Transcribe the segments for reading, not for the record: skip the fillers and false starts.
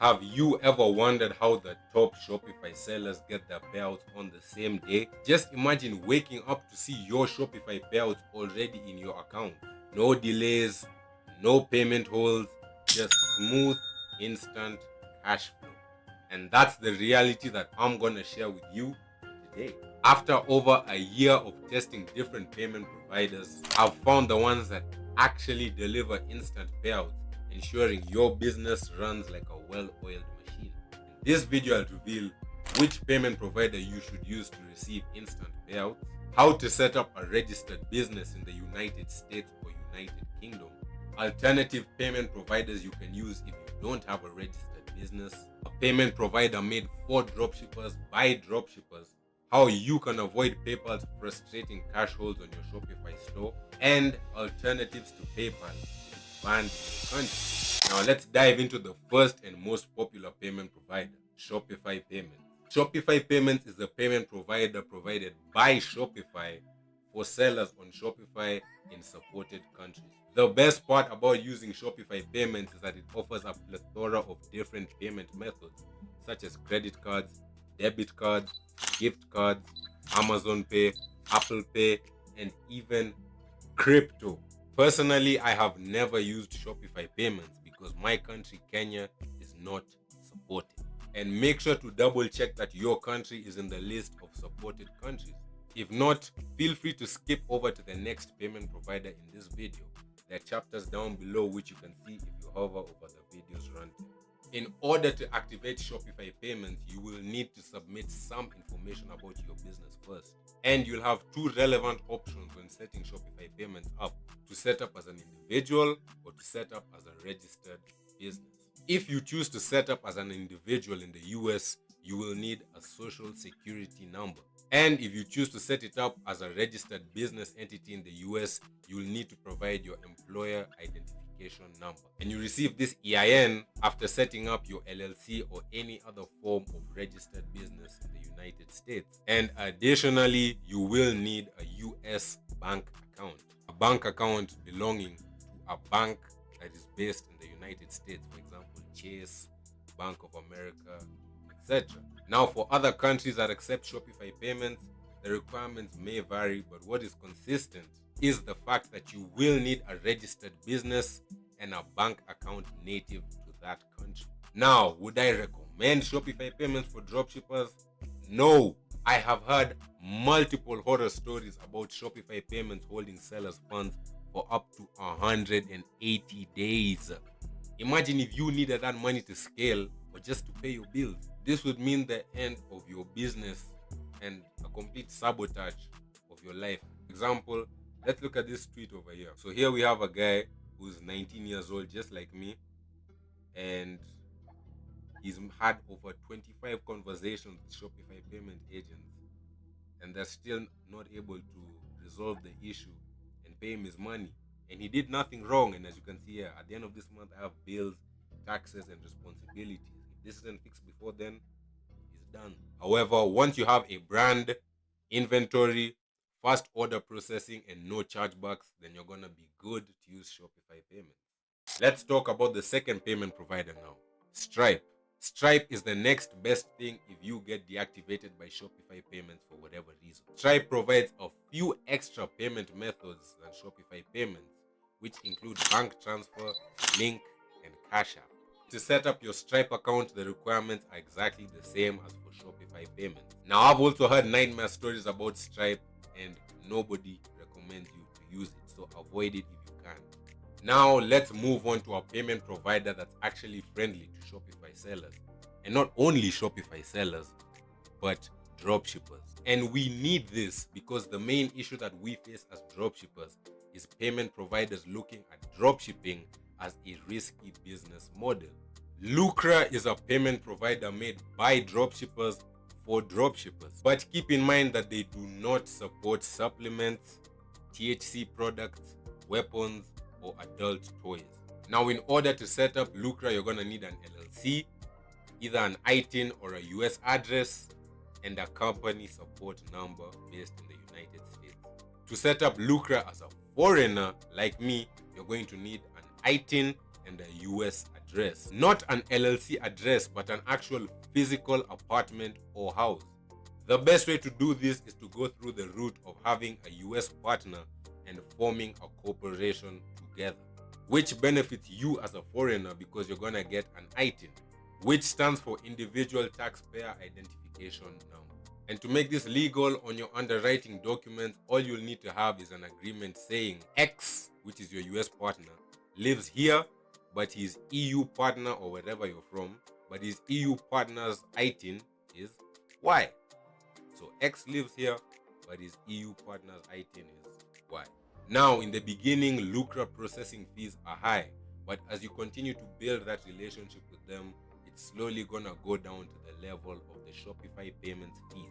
Have you ever wondered how the top Shopify sellers get their payouts on the same day? Just imagine waking up to see your Shopify payouts already in your account. No delays, no payment holds, just smooth, instant cash flow. And that's the reality that I'm going to share with you today. After over a year of testing different payment providers, I've found the ones that actually deliver instant payouts, ensuring your business runs like a well-oiled machine. In this video, I'll reveal which payment provider you should use to receive instant payouts, how to set up a registered business in the United States or United Kingdom, alternative payment providers you can use if you don't have a registered business, a payment provider made for dropshippers by dropshippers, how you can avoid PayPal's frustrating cash holds on your Shopify store, and alternatives to PayPal banned in the country. Now let's dive into the first and most popular payment provider, Shopify Payments. Shopify Payments is a payment provider provided by Shopify for sellers on Shopify in supported countries. The best part about using Shopify Payments is that it offers a plethora of different payment methods such as credit cards, debit cards, gift cards, Amazon Pay, Apple Pay, and even crypto. Personally, I have never used Shopify Payments because my country, Kenya, is not supported. And make sure to double check that your country is in the list of supported countries. If not, feel free to skip over to the next payment provider in this video. There are chapters down below which you can see if you hover over the video's runtime. In order to activate Shopify Payments, you will need to submit some information about your business first. And you'll have two relevant options when setting Shopify Payments up: to set up as an individual or to set up as a registered business. If you choose to set up as an individual in the US, you will need a social security number. And if you choose to set it up as a registered business entity in the US, you will need to provide your employer identification number. And you receive this EIN after setting up your LLC or any other form of registered business in the United States. And additionally, you will need a US bank account. A bank account belonging to a bank that is based in the United States, for example, Chase, Bank of America, etc. Now, for other countries that accept Shopify Payments, the requirements may vary, but what is consistent is the fact that you will need a registered business and a bank account native to that country. Now, would I recommend Shopify Payments for dropshippers? No. I have heard multiple horror stories about Shopify Payments holding sellers' funds for up to 180 days. Imagine if you needed that money to scale or just to pay your bills. This would mean the end of your business and a complete sabotage of your life. For example, let's look at this tweet over here. So here we have a guy who's 19 years old, just like me, and he's had over 25 conversations with Shopify payment agents, and they're still not able to resolve the issue and pay him his money. And he did nothing wrong. And as you can see here, at the end of this month, I have bills, taxes, and responsibilities. If this isn't fixed before then, he's done. However, once you have a brand, inventory, fast order processing, and no chargebacks, then you're gonna be good to use Shopify Payments. Let's talk about the second payment provider now, Stripe. Stripe is the next best thing if you get deactivated by Shopify Payments for whatever reason. Stripe provides a few extra payment methods than Shopify Payments, which include bank transfer, link, and Cash App. To set up your Stripe account, the requirements are exactly the same as for Shopify Payments. Now, I've also heard nightmare stories about Stripe, and nobody recommends you to use it, so avoid it if you can. Now, let's move on to a payment provider that's actually friendly to Shopify sellers. And not only Shopify sellers, but dropshippers. And we need this because the main issue that we face as dropshippers is payment providers looking at dropshipping as a risky business model. Luqra is a payment provider made by dropshippers for dropshippers. But keep in mind that they do not support supplements, THC products, weapons, or adult toys. Now, in order to set up Luqra, you're going to need an LLC, either an ITIN or a US address, and a company support number based in the United States. To set up Luqra as a foreigner like me, you're going to need an ITIN and a US address. Not an LLC address, but an actual physical apartment or house. The best way to do this is to go through the route of having a US partner and forming a corporation together, which benefits you as a foreigner because you're gonna get an ITIN, which stands for Individual Taxpayer Identification Number. And to make this legal on your underwriting documents, all you'll need to have is an agreement saying X, which is your US partner, lives here, but his EU partner, or wherever you're from, but his EU partner's ITIN is Y. So X lives here, but his EU partner's ITIN is Y. Now, in the beginning, Luqra processing fees are high, but as you continue to build that relationship with them, it's slowly gonna go down to the level of the Shopify Payments fees,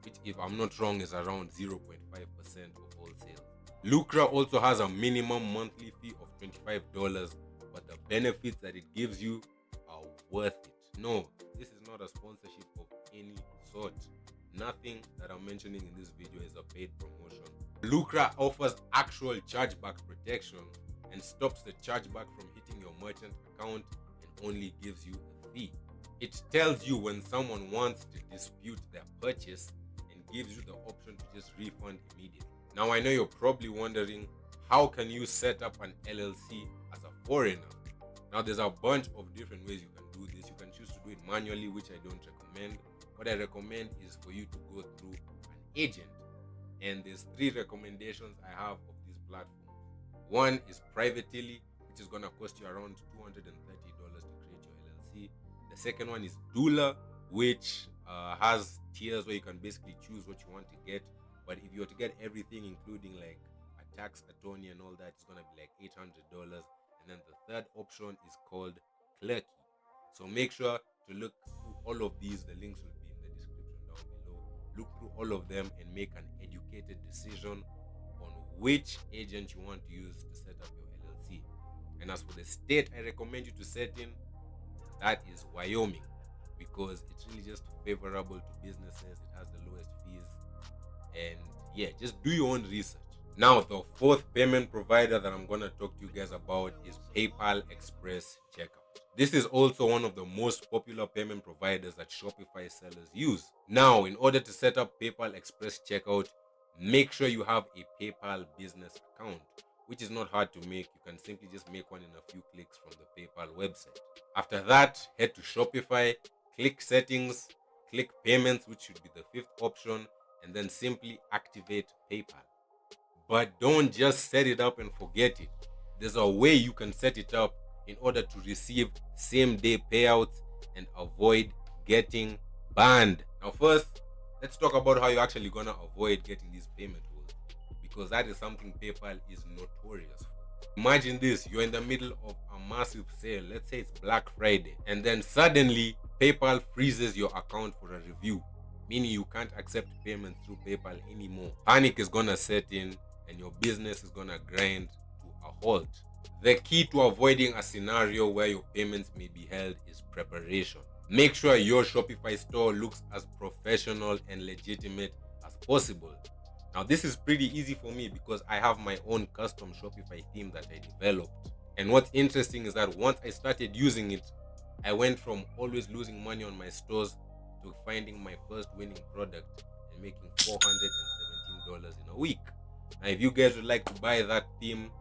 which, if I'm not wrong, is around 0.5% of all sales. Luqra also has a minimum monthly fee of $25, but the benefits that it gives you are worth it. No, this is not a sponsorship of any sort. Nothing that I'm mentioning in this video is a paid promotion. Luqra offers actual chargeback protection and stops the chargeback from hitting your merchant account and only gives you a fee. It tells you when someone wants to dispute their purchase and gives you the option to just refund immediately. Now, I know you're probably wondering, how can you set up an LLC as a foreigner? Now, there's a bunch of different ways you can do this. You can choose to do it manually, which I don't recommend. What I recommend is for you to go through an agent. And there's 3 recommendations I have of these platforms. One is Privately, which is going to cost you around $230 to create your LLC. The second one is Doula, which has tiers where you can basically choose what you want to get. But if you were to get everything, including like a tax attorney and all that, it's going to be like $800. And then the third option is called Clerky. So make sure to look through all of these. The links will be in the description down below. Look through all of them and make an educated decision on which agent you want to use to set up your LLC. And as for the state I recommend you to set in, that is Wyoming, because it's really just favorable to businesses. It has the lowest fees. And yeah, just do your own research. Now, the 4th payment provider that I'm going to talk to you guys about is PayPal Express Checkout. This is also one of the most popular payment providers that Shopify sellers use. Now, in order to set up PayPal Express Checkout, make sure you have a PayPal business account, which is not hard to make. You can simply just make one in a few clicks from the PayPal website. After that, head to Shopify, click Settings, click Payments, which should be the 5th option, and then simply activate PayPal. But don't just set it up and forget it. There's a way you can set it up in order to receive same-day payouts and avoid getting banned. Now, first, let's talk about how you're actually gonna avoid getting these payment holds, because that is something PayPal is notorious for. Imagine this: you're in the middle of a massive sale, let's say it's Black Friday, and then suddenly PayPal freezes your account for a review, meaning you can't accept payments through PayPal anymore. Panic is gonna set in and your business is gonna grind to a halt. The key to avoiding a scenario where your payments may be held is preparation. Make sure your Shopify store looks as professional and legitimate as possible. Now, this is pretty easy for me because I have my own custom Shopify theme that I developed. And what's interesting is that once I started using it, I went from always losing money on my stores to finding my first winning product and making $417 in a week. Now, if you guys would like to buy that theme,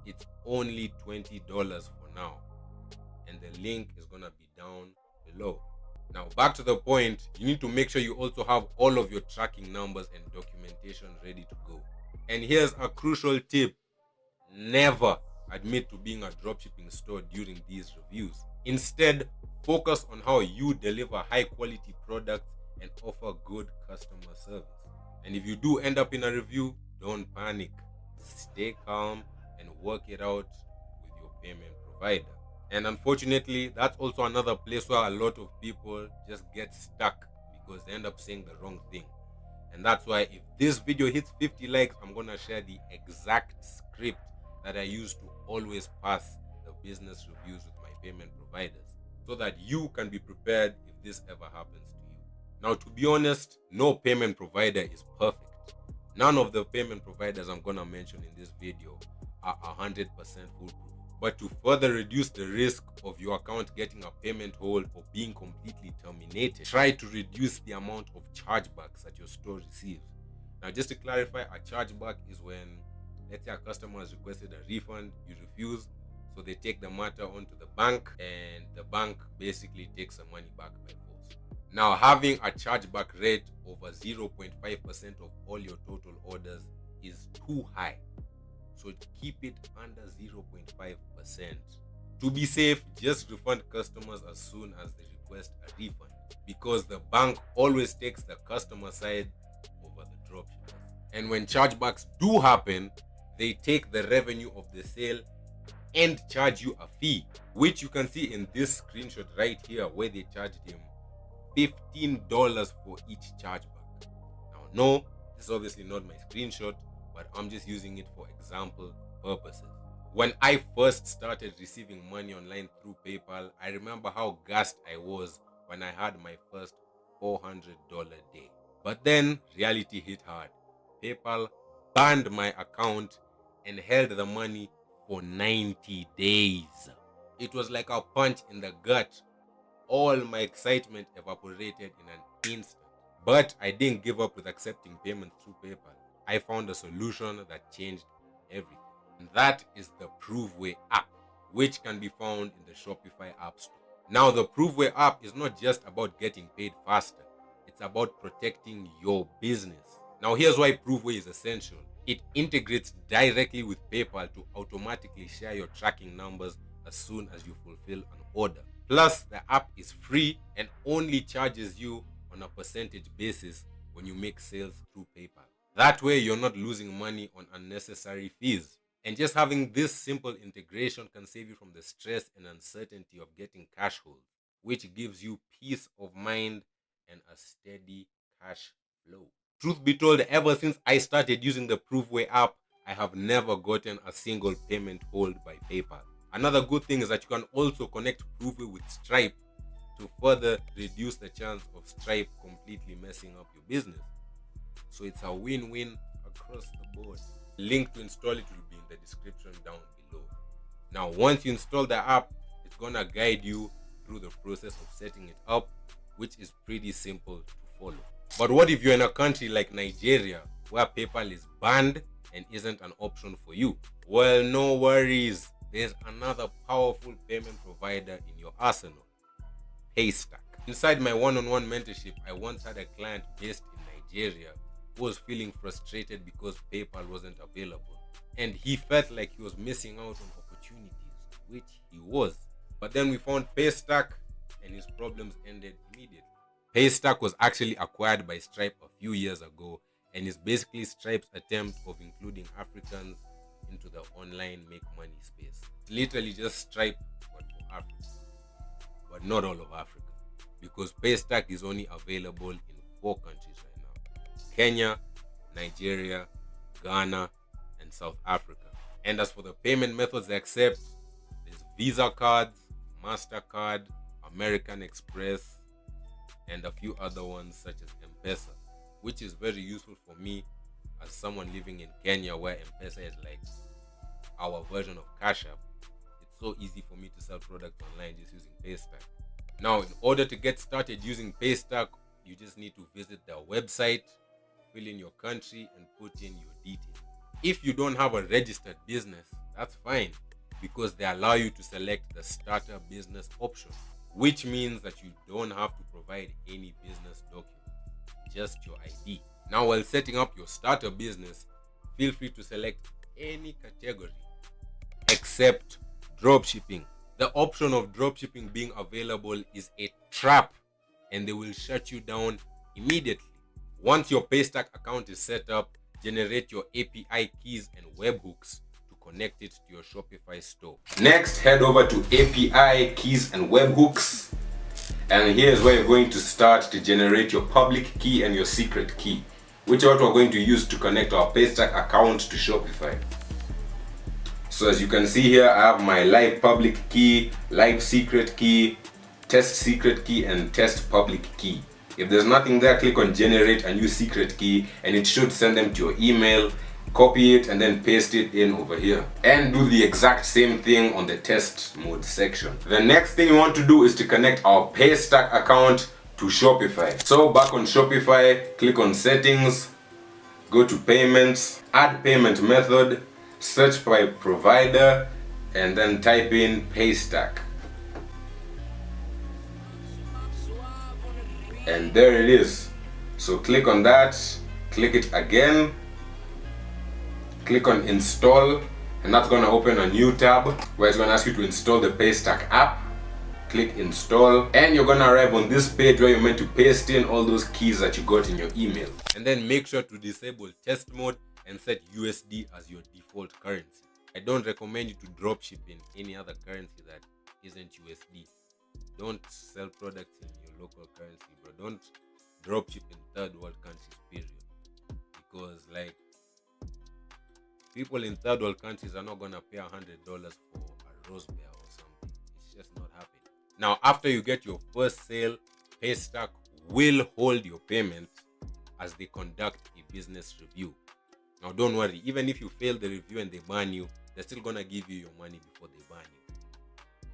it's only $20 for now, and the link is gonna be down below. Now, back to the point, you need to make sure you also have all of your tracking numbers and documentation ready to go. And here's a crucial tip: never admit to being a dropshipping store during these reviews. Instead, focus on how you deliver high quality products and offer good customer service. And if you do end up in a review, don't panic. Stay calm and work it out with your payment provider. And unfortunately, that's also another place where a lot of people just get stuck because they end up saying the wrong thing. And that's why if this video hits 50 likes, I'm going to share the exact script that I use to always pass the business reviews with my payment providers, so that you can be prepared if this ever happens to you. Now, to be honest, no payment provider is perfect. None of the payment providers I'm going to mention in this video are 100% foolproof. But to further reduce the risk of your account getting a payment hold or being completely terminated, try to reduce the amount of chargebacks that your store receives. Now, just to clarify, a chargeback is when, let's say, a customer has requested a refund, you refuse, so they take the matter onto the bank, and the bank basically takes the money back by force. Now, having a chargeback rate over 0.5% of all your total orders is too high. So keep it under 0.5%. To be safe, just refund customers as soon as they request a refund, because the bank always takes the customer side over the dropshippers. And when chargebacks do happen, they take the revenue of the sale and charge you a fee, which you can see in this screenshot right here, where they charged him $15 for each chargeback. Now, no, this is obviously not my screenshot, but I'm just using it for example purposes. When I first started receiving money online through PayPal, I remember how gassed I was when I had my first $400 day. But then reality hit hard. PayPal banned my account and held the money for 90 days. It was like a punch in the gut. All my excitement evaporated in an instant. But I didn't give up with accepting payments through PayPal. I found a solution that changed everything. And that is the Proveway app, which can be found in the Shopify App Store. Now, the Proveway app is not just about getting paid faster. It's about protecting your business. Now, here's why Proveway is essential. It integrates directly with PayPal to automatically share your tracking numbers as soon as you fulfill an order. Plus, the app is free and only charges you on a percentage basis when you make sales through PayPal. That way, you're not losing money on unnecessary fees. And just having this simple integration can save you from the stress and uncertainty of getting cash hold, which gives you peace of mind and a steady cash flow. Truth be told, ever since I started using the Proveway app, I have never gotten a single payment hold by PayPal. Another good thing is that you can also connect Proveway with Stripe to further reduce the chance of Stripe completely messing up your business. So it's a win-win across the board. Link to install it will be in the description down below. Now, once you install the app, it's gonna guide you through the process of setting it up, which is pretty simple to follow. But what if you're in a country like Nigeria, where PayPal is banned and isn't an option for you? Well, no worries. There's another powerful payment provider in your arsenal, Paystack. Inside my one-on-one mentorship, I once had a client based in Nigeria who was feeling frustrated because PayPal wasn't available, and he felt like he was missing out on opportunities, which he was. But then we found Paystack and his problems ended immediately. Paystack was actually acquired by Stripe a few years ago and is basically Stripe's attempt of including Africans into the online make money space. It's literally just Stripe but for Africa, but not all of Africa, because Paystack is only available in 4 countries right now: Kenya, Nigeria, Ghana, and South Africa. And as for the payment methods they accept, there's Visa cards, MasterCard, American Express, and a few other ones such as M-Pesa, which is very useful for me as someone living in Kenya, where M-Pesa is like our version of Cash App. It's so easy for me to sell products online just using Paystack. Now, in order to get started using Paystack, you just need to visit their website, fill in your country, and put in your details. If you don't have a registered business, that's fine, because they allow you to select the starter business option, which means that you don't have to provide any business documents, just your ID. Now, while setting up your starter business, feel free to select any category except dropshipping. The option of dropshipping being available is a trap, and they will shut you down immediately. Once your Paystack account is set up, generate your API keys and webhooks to connect it to your Shopify store. Next, head over to API keys and webhooks, and here's where you're going to start to generate your public key and your secret key, which are what we're going to use to connect our Paystack account to Shopify. So as you can see here, I have my live public key, live secret key, test secret key, and test public key. If there's nothing there, click on generate a new secret key and it should send them to your email. copy it and then paste it in over here, and do the exact same thing on the test mode section. The next thing you want to do is to connect our Paystack account to Shopify. So back on Shopify, click on settings, go to payments, add payment method, search by provider, and then type in Paystack. And there it is. So click on that, click it again, click on install, and that's gonna open a new tab where it's gonna ask you to install the Paystack app. Click install, and you're gonna arrive on this page where you're meant to paste in all those keys that you got in your email. And then make sure to disable test mode and set USD as your default currency. I don't recommend you to dropship in any other currency that isn't USD. Don't sell products in your local currency, bro. Don't dropship in third world countries, period. Because like, people in third world countries are not gonna pay $100 for a rose bear or something. It's just not happening. Now, after you get your first sale, Paystack will hold your payment as they conduct a business review. Now, don't worry, even if you fail the review and they ban you, they're still gonna give you your money before they ban you.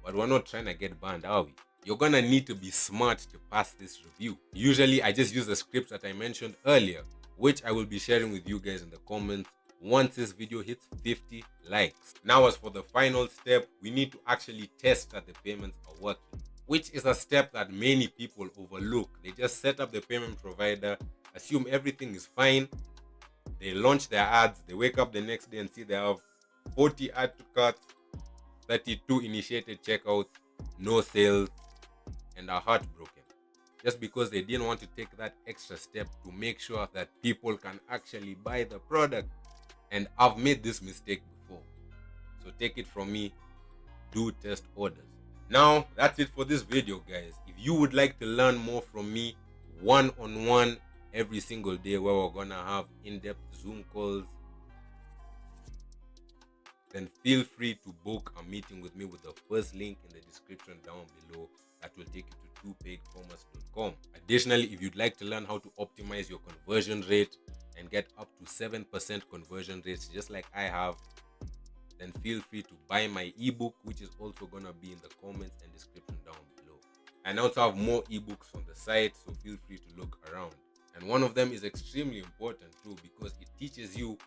But we're not trying to get banned, are we? You're gonna need to be smart to pass this review. Usually, I just use the scripts that I mentioned earlier, which I will be sharing with you guys in the comments once this video hits 50 likes. Now, as for the final step, we need to actually test that the payments are working, which is a step that many people overlook. They just set up the payment provider, assume everything is fine, they launch their ads, they wake up the next day and see they have 40 add to carts, 32 initiated checkouts, no sales, and are heartbroken. Just because they didn't want to take that extra step to make sure that people can actually buy the product. And I've made this mistake before. So take it from me, do test orders. Now, that's it for this video, guys. If you would like to learn more from me one-on-one every single day, where we're gonna have in-depth Zoom calls, then feel free to book a meeting with me with the first link in the description down below. That will take you to NateTooPaidcommerce.com. Additionally, if you'd like to learn how to optimize your conversion rate and get up to 7% conversion rates just like I have, then feel free to buy my ebook, which is also gonna be in the comments and description down below. I also have more ebooks on the site, so feel free to look around. And one of them is extremely important too, because it teaches you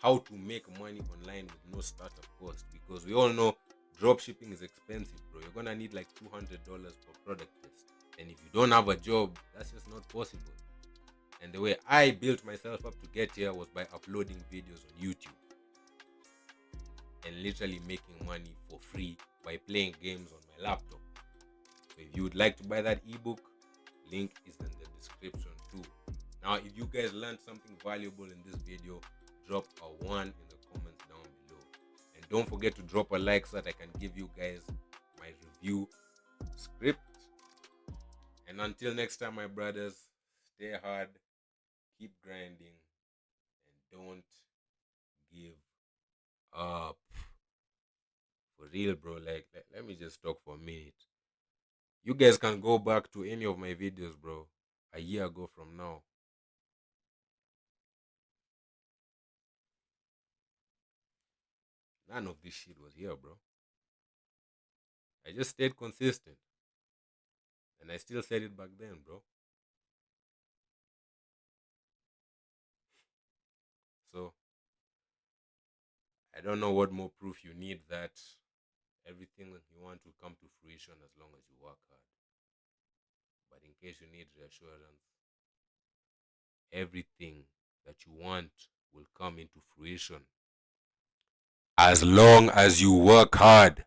how to make money online with no startup cost. Because we all know dropshipping is expensive, bro. You're gonna need like $200 per product test, and if you don't have a job, that's just not possible. And the way I built myself up to get here was by uploading videos on YouTube and literally making money for free by playing games on my laptop. So if you would like to buy that ebook, link is in the description too. Now, if you guys learned something valuable in this video, drop a 1 in the comments down below. And don't forget to drop a like so that I can give you guys my review script. And until next time, my brothers, stay hard, keep grinding, and don't give up. For real, bro. Like, let me just talk for a minute. You guys can go back to any of my videos, bro, a year ago from now. None of this shit was here, bro. I just stayed consistent. And I still said it back then, bro. So, I don't know what more proof you need that everything you want will come to fruition as long as you work hard. But in case you need reassurance, everything that you want will come into fruition as long as you work hard.